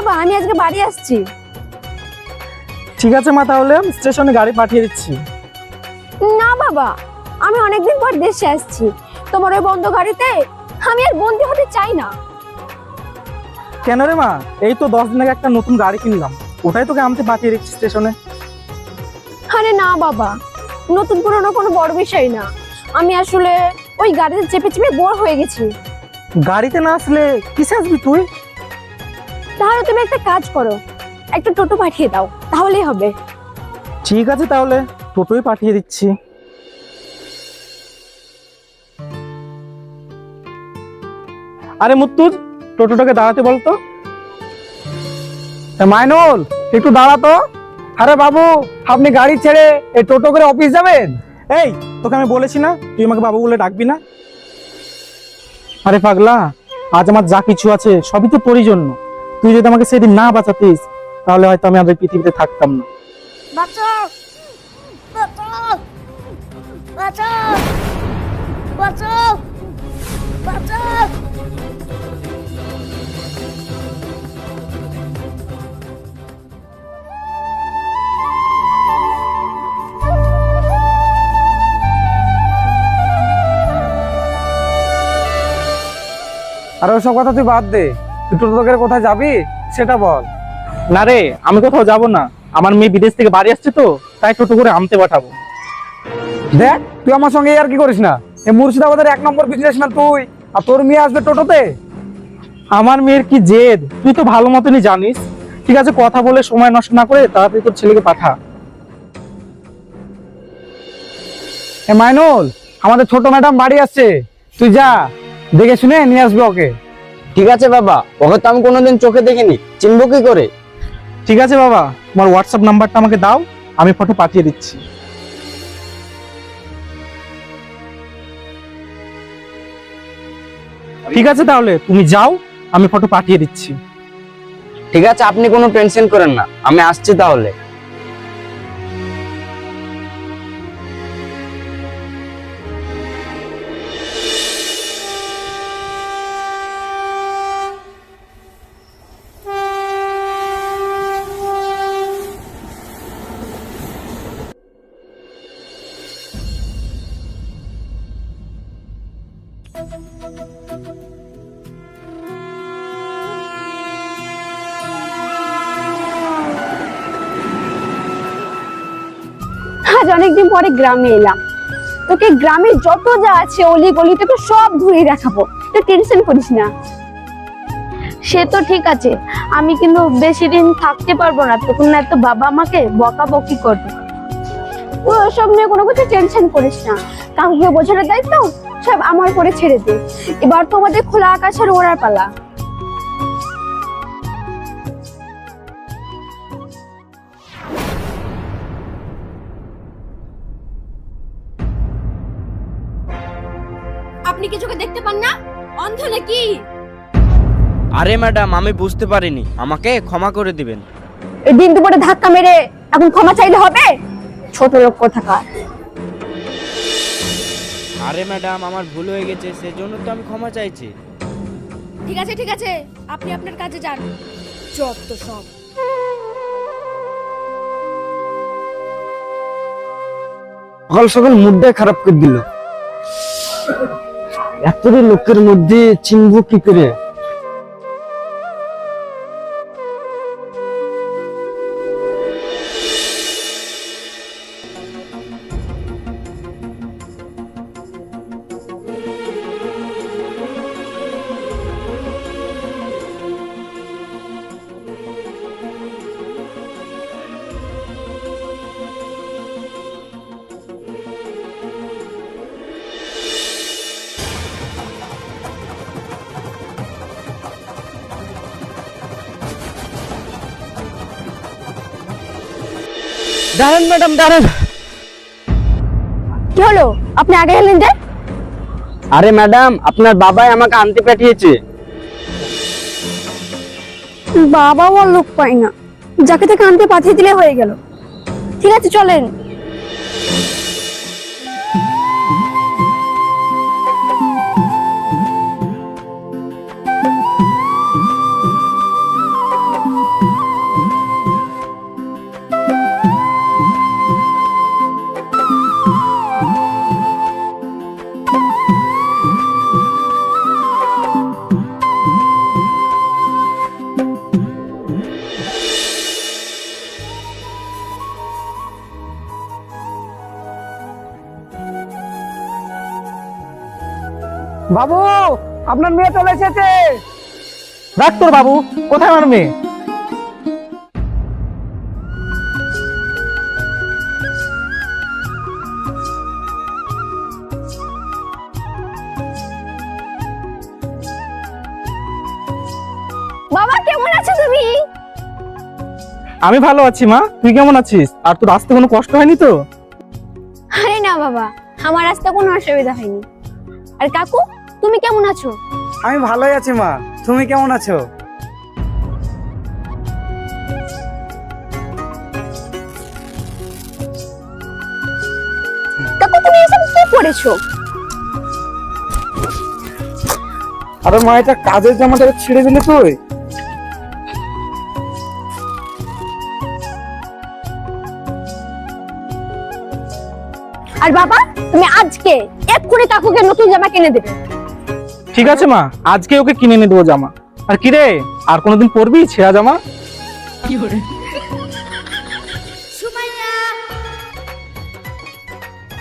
বাবা, আমি আজকে বাড়ি আসছি। ঠিক আছে মা, তাহলে আমি স্টেশনে গাড়ি পাঠিয়ে দিচ্ছি। না বাবা, আমি অনেকদিন পর দেশে আসছি, তোমার ওই বন্ধ গাড়িতে আমি আর বন্দি হতে চাই না। কেন রে মা? এই তো 10 দিন আগে একটা নতুন গাড়ি কিনলাম, ওটাই তোকে আনতে পাঠিয়ে দিচ্ছি স্টেশনে। আরে না বাবা, নতুন পুরনো কোনো বড় বিষয় না। আমি আসলে ওই গাড়িতে চেপে চেপে বোর হয়ে গেছি। গাড়িতে না আসলে কিসে আসবি তুই? তাহলে তুমি একটা কাজ করো, একটা টোটো পাঠিয়ে দাও, তাহলেই হবে। ঠিক আছে, তাহলে টোটোই পাঠিয়ে দিচ্ছি। আরে মুত্তুজ, টোটোটাকে দাঁড়াতে বলতো। মাইনুল, একটু দাঁড়াতো। আরে বাবু, আপনি গাড়ি ছেড়ে এই টোটো করে অফিস যাবেন? এই, তোকে আমি বলেছি না তুই আমাকে বাবু বলে ডাকবি না। আরে পাগলা, আজ আমার যা কিছু আছে সবই তো তোরই জন্য। তুই যদি আমাকে সেদিন না বাঁচাতিস, তাহলে হয়তো আমি আর এই পৃথিবীতে থাকতাম না। বাঁচাও, বাঁচাও, বাঁচাও, বাঁচাও, বাঁচাও। আর ওসব কথা তুই বাদ দে, তুই টোটো করে কোথায় যাবি সেটা বল। না রে, আমি কোথাও যাব না। আমার মেয়ে বিদেশ থেকে বাড়ি আসছে তো, তাই টোটো করে আনতে পাঠাবো। দেখ, তুই আমার সঙ্গে আর কি করিস না। এই মুর্শিদাবাদের 1 নম্বর বিজনেসম্যান তুই, আর তোর মেয়ে আসবে টোটোতে? আমার মেয়ের কি জেদ তুই তো ভালো মতনই জানিস। ঠিক আছে, কথা বলে সময় নষ্ট না করে তাড়াতাড়ি তোর ছেলেকে পাঠা। মাইনুল, আমাদের ছোট ম্যাডাম বাড়ি আসছে, তুই যা, দেখে শুনে নিয়ে আসবে ওকে। ঠিক আছে বাবা, ওকে তো আমি কোনোদিন চোখে দেখিনি, চিনবো কি করে? ঠিক আছে বাবা, তোমার হোয়াটসঅ্যাপ নাম্বারটা আমাকে দাও, আমি ফটো পাঠিয়ে দিচ্ছি। ঠিক আছে, তাহলে তুমি যাও, আমি ফটো পাঠিয়ে দিচ্ছি। ঠিক আছে, আপনি কোনো টেনশন করেন না, আমি আসছি তাহলে। আজ অনেকদিন পরে গ্রামে এলাম, তোকে গ্রামে যত যা আছে অলি গলি তোকে সব ঘুরিয়ে দেখাবো, তুই টেনশন করিস না। সে তো ঠিক আছে, আমি কিন্তু বেশি দিন থাকতে পারবো না, তখন না তো বাবা আমাকে বকাবকি করবে। তুই ওসব নিয়ে কোনো কিছু টেনশন করিস না, কাউকে বোঝানোর দায়িত্ব সব আমার উপরে ছেড়ে দে। এবার তো আমাদের খোলা আকাশের ওড়ার পালা। আপনি কিছুকে দেখতে পান না? অন্ধ নাকি? আরে ম্যাডাম, আমি বুঝতে পারিনি, আমাকে ক্ষমা করে দিবেন। এই দিন দুপুরে ধাক্কা মেরে এখন ক্ষমা চাইলে হবে? ছোট লোক কোথাকার। আরে ম্যাডাম, আমার ভুল হয়ে গেছে, সেজন্য তো আমি ক্ষমা চাইছি। ঠিক আছে ঠিক আছে, আপনি আপনার কাজে যান। যত সব। সকাল সকাল মুডটাই খারাপ করে দিল। এতটা লোকের মধ্যে চিনবো কি করে? দাঁড়ান ম্যাডাম, দাঁড়ান। কি হলো, আপনি আগে এলেন যে? আরে ম্যাডাম, আপনার বাবাই আমাকে আনতে পাঠিয়েছে। বাবাও আর লোক পায় না, যাকে তাকে আনতে পাঠিয়ে দিলে হয়ে গেল। ঠিক আছে চলেন। বাবু, আপনার মেয়ে চলে এসেছে। রাখ তোর বাবু, কোথায় আমার মেয়ে? বাবা কেমন আছো তুমি? আমি ভালো আছি মা, তুই কেমন আছিস? আর তোর আসতে কোনো কষ্ট হয়নি তো? আরে না বাবা, আমার আসতে কোনো অসুবিধা হয়নি। আর কাকু তুমি কেমন আছো? আমি ভালোই আছি মা, তুমি কেমন আছো? কাকু তুমি এসব কি করেছো? আরে মা, এটা কাজের জামাটা ছিঁড়ে দিলে তুই? আর বাবা তুমি আজকে এক্ষুনি কাকুকে নতুন জামা কিনে দেবে। ঠিক আছে মা, আজকে ওকে কিনে এনে দেবো জামা। আর কি রে, আর কোনোদিন পরবি ছেঁড়া জামা?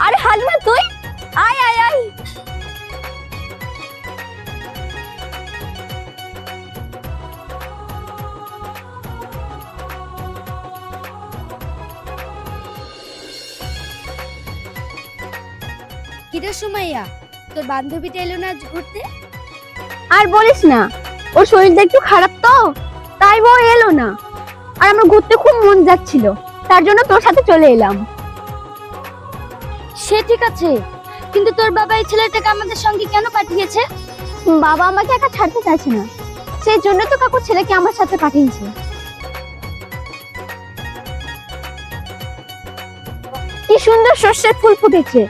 আরে হালিমা তুই আয় আয় আয়। কিরে সুমাইয়া, তোর বান্ধবীটা এলো না আজ ঘুরতে? আর বলিস না, ওর শরীরটা একটু খারাপ তো, তাই ও এলো না। আর আমার ঘুরতে খুব মন যাচ্ছিল, তার জন্য তোর সাথে চলে এলাম। সে ঠিক আছে, কিন্তু তোর বাবা এই ছেলেটাকে আমাদের সঙ্গে কেন পাঠিয়েছে? বাবা আমাকে একা ছাড়তে চাইছে না, সেই জন্য তো কাকু ছেলেকে আমার সাথে পাঠিয়েছে। কি সুন্দর সর্ষের ফুল ফুটেছে,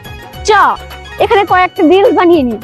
চ এখানে কয়েকটা রিলস বানিয়ে নি।